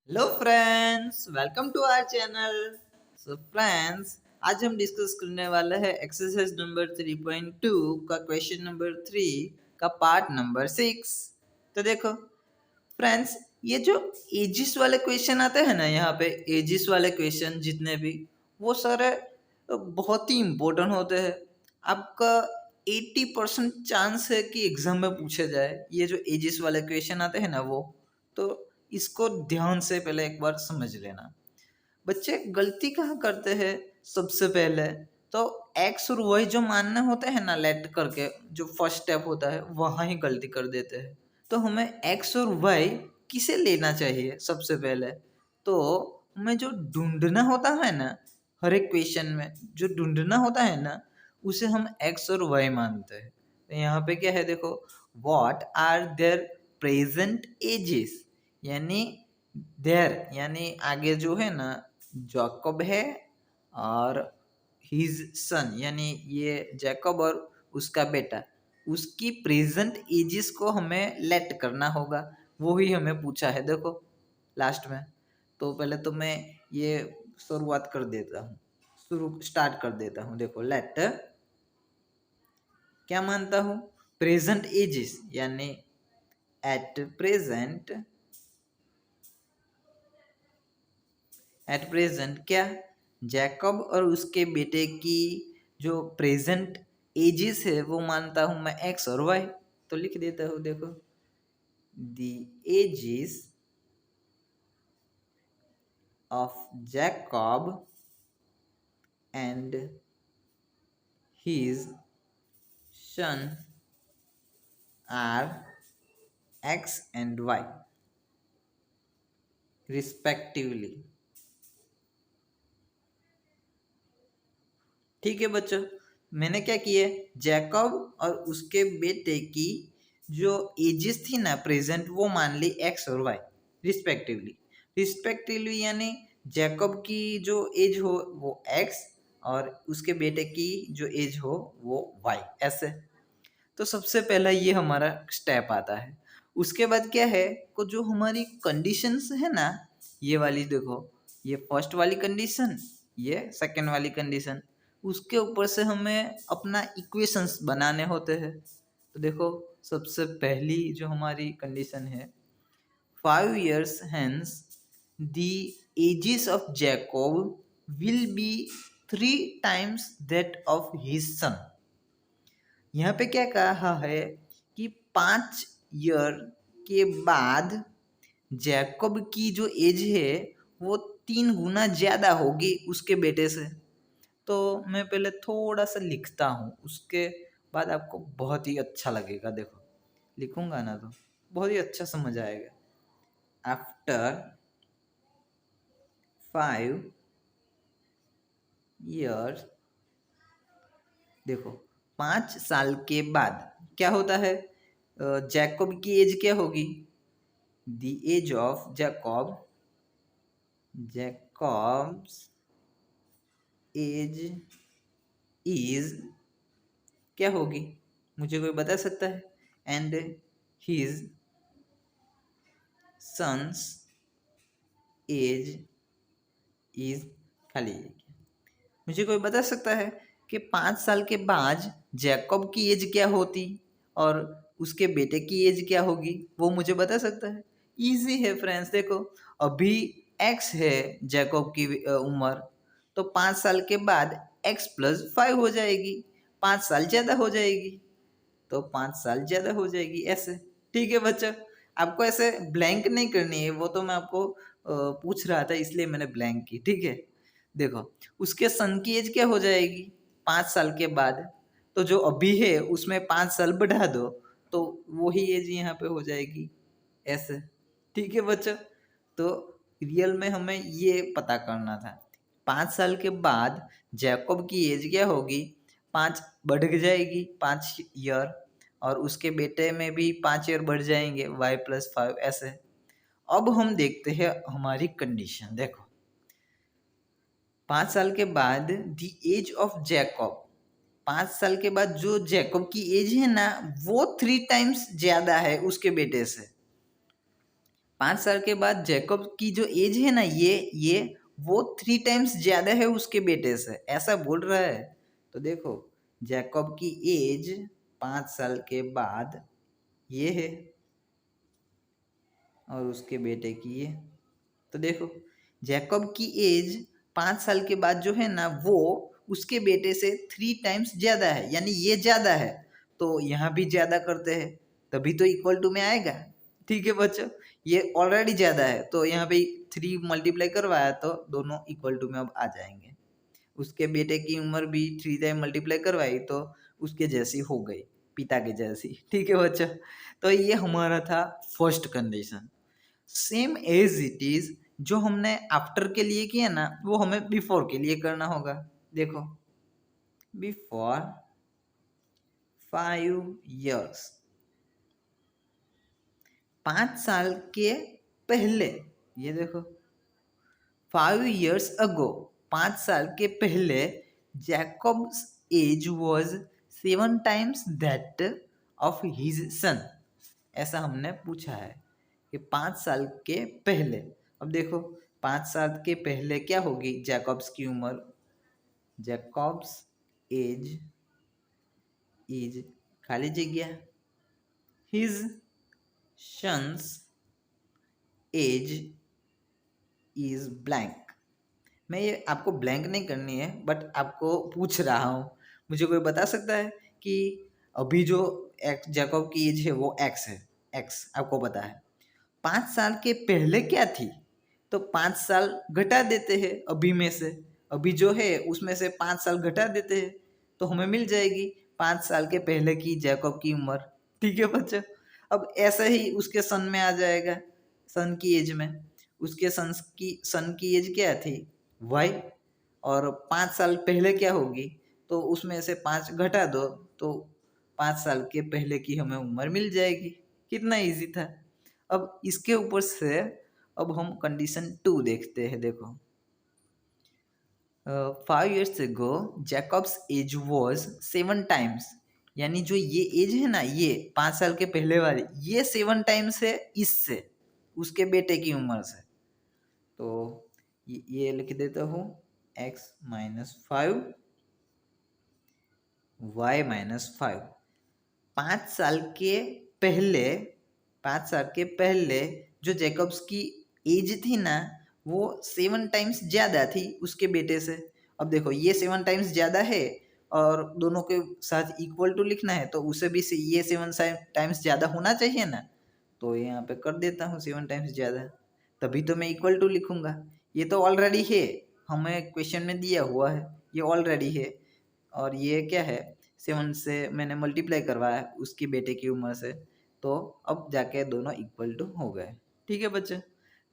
Hello friends, welcome to our channel. So friends, आज हम discuss करने वाले हैं एक्सरसाइज नंबर 3.2 का क्वेश्चन नंबर 3 का पार्ट नंबर 6। तो देखो फ्रेंड्स, ये जो एजिस वाले क्वेश्चन आते हैं ना, यहाँ पे एजिस वाले क्वेश्चन जितने भी, वो सारे बहुत ही इम्पोर्टेंट होते हैं। आपका 80% चांस है कि एग्जाम में पूछे जाए ये जो एजिस वाले क्वेश्चन आते हैं ना, वो तो इसको ध्यान से पहले एक बार समझ लेना। बच्चे गलती कहाँ करते हैं? सबसे पहले तो एक्स और वाई जो मानने होते हैं ना, लेट करके जो फर्स्ट स्टेप होता है वहाँ ही गलती कर देते हैं। तो हमें एक्स और वाई किसे लेना चाहिए? सबसे पहले तो हमें जो ढूंढना होता है ना, हर एक क्वेश्चन में जो ढूंढना होता है ना, उसे हम एक्स और वाई मानते हैं। तो यहाँ पे क्या है, देखो, what are their present ages, यानी देयर यानी आगे जो है ना जैकब है, और हिज सन यानी ये जैकब और उसका बेटा, उसकी प्रेजेंट एजेस को हमें लेट करना होगा। वो ही हमें पूछा है, देखो लास्ट में। तो पहले तो मैं ये शुरुआत कर देता हूँ, स्टार्ट कर देता हूँ। देखो, लेट क्या मानता हूँ? प्रेजेंट एजेस यानी एट प्रेजेंट क्या, जैकब और उसके बेटे की जो प्रेजेंट एजेस है वो मानता हूं मैं एक्स और वाई। तो लिख देता हूं, देखो, the ages of Jacob and his son are x and y respectively. ठीक है बच्चों, मैंने क्या किया, जैकब और उसके बेटे की जो एजेस थी ना प्रेजेंट, वो मान ली एक्स और वाई रिस्पेक्टिवली यानी जैकब की जो एज हो वो एक्स, और उसके बेटे की जो एज हो वो वाई, ऐसे। तो सबसे पहला ये हमारा स्टेप आता है। उसके बाद क्या है, को जो हमारी कंडीशंस है ना, ये वाली देखो, ये फर्स्ट वाली कंडीशन, ये सेकंड वाली कंडीशन, उसके ऊपर से हमें अपना इक्वेशंस बनाने होते हैं। तो देखो, सबसे पहली जो हमारी कंडीशन है, 5 years hence the ages of Jacob will be 3 times that of his son। यहाँ पे क्या कहा है कि 5 ईयर के बाद जैकब की जो एज है वो 3 गुना ज्यादा होगी उसके बेटे से। तो मैं पहले थोड़ा सा लिखता हूँ, उसके बाद आपको बहुत ही अच्छा लगेगा। देखो, लिखूंगा ना तो बहुत ही अच्छा समझ आएगा। आफ्टर 5 years, देखो 5 साल के बाद क्या होता है, जैकब की एज क्या होगी? The age of Jacob's age is क्या होगी? मुझे कोई बता सकता है? And his son's age is, खाली मुझे कोई बता सकता है कि 5 साल के बाद जैकब की एज क्या होती और उसके बेटे की एज क्या होगी? वो मुझे बता सकता है? इजी है फ्रेंड्स, देखो, अभी एक्स है जैकब की उम्र, तो 5 साल के बाद x+5 हो जाएगी, 5 साल ज्यादा हो जाएगी, तो 5 साल ज्यादा हो जाएगी, ऐसे। ठीक है बच्चों, आपको ऐसे ब्लैंक नहीं करनी है, वो तो मैं आपको पूछ रहा था इसलिए मैंने ब्लैंक की। ठीक है, देखो, उसके सन की एज क्या हो जाएगी 5 साल के बाद? तो जो अभी है उसमें 5 साल बढ़ा दो, तो वही एज यहाँ पे हो जाएगी, ऐसे। ठीक है बच्चों, तो रियल में हमें ये पता करना था, 5 साल के बाद जैकब की एज क्या होगी? 5 बढ़ जाएगी, 5 ईयर, और उसके बेटे में भी 5 ईयर बढ़ जाएंगे, y+5, ऐसे। अब हम देखते हैं हमारी कंडीशन। देखो, 5 साल के बाद द एज ऑफ जैकब, 5 साल के बाद जो जैकब की एज है ना, वो 3 टाइम्स ज्यादा है उसके बेटे से। 5 साल के बाद जैकब की जो एज है ना ये वो 3 टाइम्स ज्यादा है उसके बेटे से, ऐसा बोल रहा है। तो देखो जैकब की एज 5 साल के बाद ये है और उसके बेटे की ये। तो देखो जैकब की एज 5 साल के बाद जो है ना वो उसके बेटे से 3 टाइम्स ज्यादा है, यानी ये ज्यादा है। तो यहाँ भी ज्यादा करते हैं तभी तो इक्वल टू में आएगा। ठीक है बच्चों, ये ऑलरेडी ज्यादा है तो यहाँ पे 3 मल्टीप्लाई करवाया तो दोनों इक्वल टू में अब आ जाएंगे। उसके बेटे की उम्र भी 3 टाइम मल्टीप्लाई करवाई तो उसके जैसी हो गई, पिता के जैसी। ठीक है बच्चों, तो ये हमारा था first condition. Same as it is जो हमने आफ्टर के लिए किया ना वो हमें बिफोर के लिए करना होगा। देखो बिफोर 5 years, 5 साल के पहले, ये देखो 5 years ago, 5 साल के पहले Jacob's age was 7 times that of his son. ऐसा हमने पूछा है कि 5 साल के पहले। अब देखो 5 साल के पहले क्या होगी जैकब्स की उम्र, जैकब्स एज इज खाली जगह his son's age is blank. मैं ये आपको ब्लैंक नहीं करनी है बट आपको पूछ रहा हूँ, मुझे कोई बता सकता है कि अभी जो एक्स जैकब की एज है वो एक्स है, एक्स आपको पता है। 5 साल के पहले क्या थी, तो 5 साल घटा देते हैं अभी में से, अभी जो है उसमें से 5 साल घटा देते हैं तो हमें मिल जाएगी 5 साल के पहले की जैकब की उम्र। ठीक है बच्चा, अब ऐसा ही उसके सन में आ जाएगा, सन की एज में। उसके सन की एज क्या थी वाई, और 5 साल पहले क्या होगी तो उसमें से 5 घटा दो तो 5 साल के पहले की हमें उम्र मिल जाएगी। कितना इजी था। अब इसके ऊपर से अब हम कंडीशन 2 देखते हैं। देखो 5 years ago Jacob's age was 7 times, यानी जो ये एज है ना ये 5 साल के पहले वाली ये 7 times है इससे, उसके बेटे की उम्र से। तो ये लिख देता हूँ x-5 y-5। 5 साल के पहले, 5 साल के पहले जो जैकब्स की एज थी ना वो 7 टाइम्स ज्यादा थी उसके बेटे से। अब देखो ये 7 टाइम्स ज्यादा है और दोनों के साथ इक्वल टू लिखना है तो उसे भी से ये 7 टाइम्स ज्यादा होना चाहिए ना, तो यहाँ पे कर देता हूँ 7 टाइम्स ज्यादा, तभी तो मैं इक्वल टू लिखूंगा। ये तो ऑलरेडी है, हमें क्वेश्चन में दिया हुआ है, ये ऑलरेडी है। और ये क्या है 7 से मैंने मल्टीप्लाई करवाया उसकी बेटे की उम्र से, तो अब जाके दोनों इक्वल टू हो गए। ठीक है बच्चे,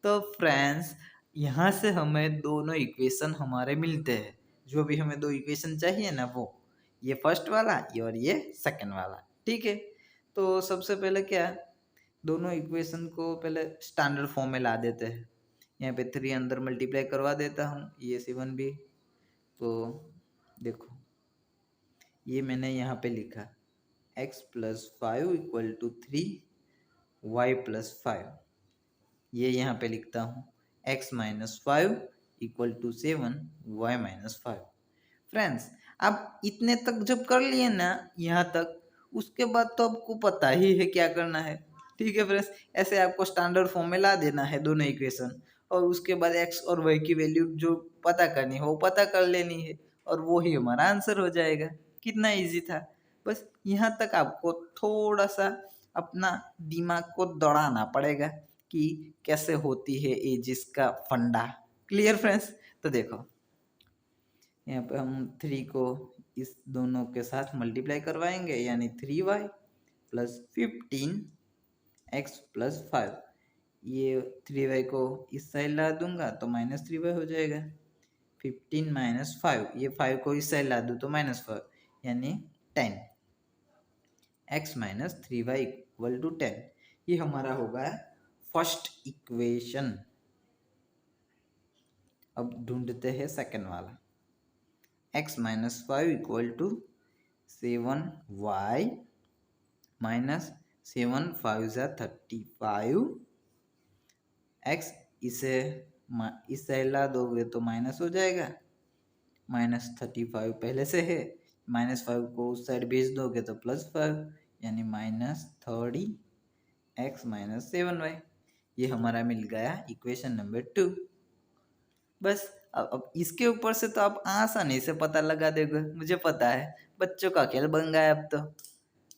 तो फ्रेंड्स यहाँ से हमें दोनों इक्वेशन हमारे मिलते हैं। जो भी हमें 2 इक्वेशन चाहिए ना वो ये फर्स्ट वाला ये और ये सेकंड वाला। ठीक है, तो सबसे पहले क्या दोनों इक्वेशन को पहले स्टैंडर्ड फॉर्म में ला देते हैं। यहाँ पे 3 अंदर मल्टीप्लाई करवा देता हूँ, ये 7 भी। तो देखो ये मैंने यहाँ पे लिखा x+5 इक्वल टू 3 y+5, ये यहाँ पे लिखता हूँ x-5 equal to 7 y-5। Friends आप इतने तक जब कर लिए ना यहाँ तक, उसके बाद तो आपको पता ही है क्या करना है। ठीक है फ्रेंड्स, ऐसे आपको स्टैंडर्ड फॉर्म में ला देना है दोनों इक्वेशन और उसके बाद x और y की वैल्यू जो पता करनी है वो पता कर लेनी है और वो ही हमारा आंसर हो जाएगा। कितना इजी था, बस यहाँ तक आपको थोड़ा सा अपना दिमाग को दौड़ाना पड़ेगा कि कैसे होती है एजिस का फंडा। क्लियर फ्रेंड्स, तो देखो यहाँ पे हम 3 को इस दोनों के साथ मल्टीप्लाई करवाएंगे यानी 3y प्लस 15x प्लस 5, ये 3y को इस साइड ला दूंगा तो -3y हो जाएगा। 15 माइनस 5, ये 5 को इस साइड ला दूँ तो -5 यानी 10, x minus 3y equal to 10। ये हमारा होगा फर्स्ट इक्वेशन। अब ढूंढते हैं सेकंड वाला, x-5 equal to 7y minus 7 5 35 x, इसे इससे हिला दोगे तो माइनस हो जाएगा, -35 पहले से है, -5 को उस साइड भेज दोगे तो +5, यानी -30x-7y। ये हमारा मिल गया इक्वेशन नंबर 2। बस अब इसके ऊपर से तो आप आसानी से पता लगा दोगे, मुझे पता है बच्चों का खेल बन गया अब तो।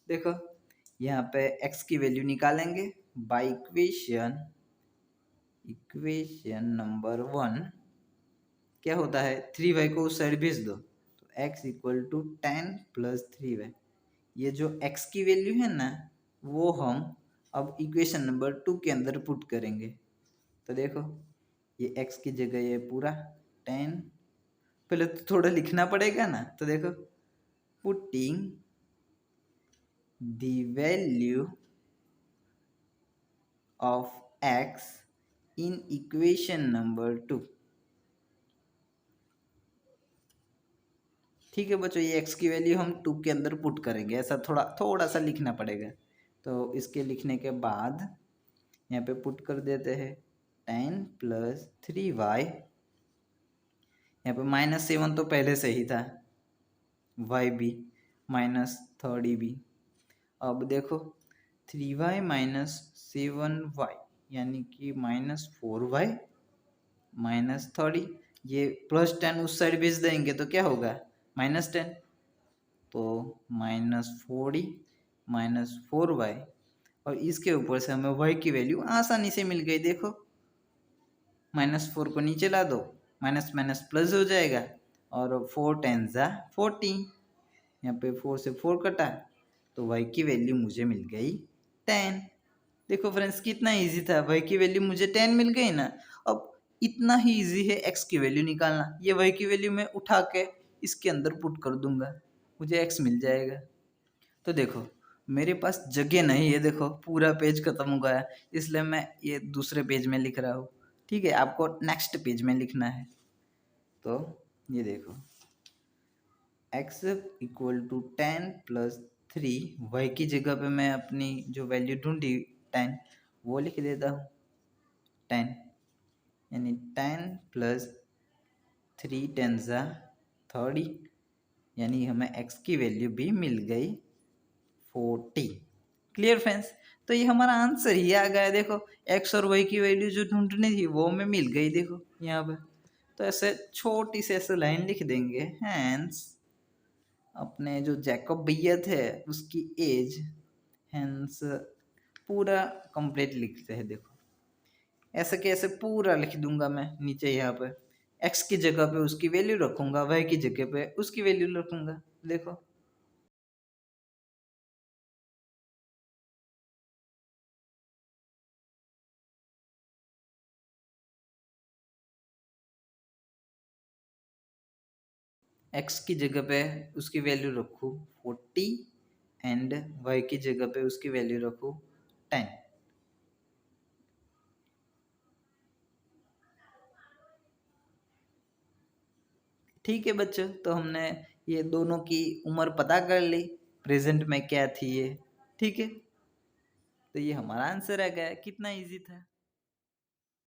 देखो यहाँ पे x की वैल्यू निकालेंगे बाय इक्वेशन नंबर 1। क्या होता है, 3y को उस साइड भेज दो तो x = 10 + 3y। ये जो x की वैल्यू है ना, वो हम अब इक्वेशन नंबर 2 के अंदर पुट करेंगे। तो देखो ये x की जगह ये पूरा 10, पहले तो थोड़ा लिखना पड़ेगा ना, तो देखो putting the value of x in equation number 2। ठीक है बच्चों, ये x की वैल्यू हम 2 के अंदर पुट करेंगे, ऐसा थोड़ा सा लिखना पड़ेगा। तो इसके लिखने के बाद यहाँ पे पुट कर देते हैं 10 + 3y। यहाँ पे -7 तो पहले से ही था, y भी -30 भी। अब देखो 3y - 7y यानी कि -4y -30, ये +10 उस साइड भेज देंगे तो क्या होगा, -10, तो -40 -4y, और इसके ऊपर से हमें y की वैल्यू आसानी से मिल गई। देखो -4 को नीचे ला दो, माइनस माइनस प्लस हो जाएगा, और 4 × 10 = 40, यहाँ पे 4 से 4 कटा तो y की वैल्यू मुझे मिल गई 10। देखो फ्रेंड्स कितना इजी था, y की वैल्यू मुझे 10 मिल गई ना। अब इतना ही इजी है x की वैल्यू निकालना। ये y की वैल्यू मैं उठा के इसके अंदर पुट कर दूंगा, मुझे x मिल जाएगा। तो देखो मेरे पास जगह नहीं है, देखो पूरा पेज खत्म हो गया, इसलिए मैं ये दूसरे पेज में लिख रहा हूँ। ठीक है, आपको नेक्स्ट पेज में लिखना है। तो ये देखो x = 10 + 3, y की जगह पे मैं अपनी जो वैल्यू ढूंढी 10 वो लिख देता हूँ 10, यानी 10 + 3 × 30, यानी हमें x की वैल्यू भी मिल गई 40। क्लियर फ्रेंड्स, तो ये हमारा आंसर ही आ गया। देखो x और y की वैल्यू जो ढूंढनी थी वो हमें मिल गई। देखो यहाँ पे तो ऐसे छोटी सी ऐसे लाइन लिख देंगे, हैंस अपने जो जैकब भैया थे उसकी एज, हैंस पूरा कंप्लीट लिखते हैं। देखो ऐसे कैसे पूरा लिख दूंगा मैं नीचे, यहाँ पे x की जगह पे उसकी वैल्यू रखूंगा, y की जगह पे उसकी वैल्यू रखूंगा। देखो x की जगह पे उसकी वैल्यू रखूँ 40 एंड y की जगह पे उसकी वैल्यू रखूँ 10। ठीक है बच्चों, तो हमने ये दोनों की उम्र पता कर ली, प्रेजेंट में क्या थी ये। ठीक है, तो ये हमारा आंसर आ गया। कितना इजी था।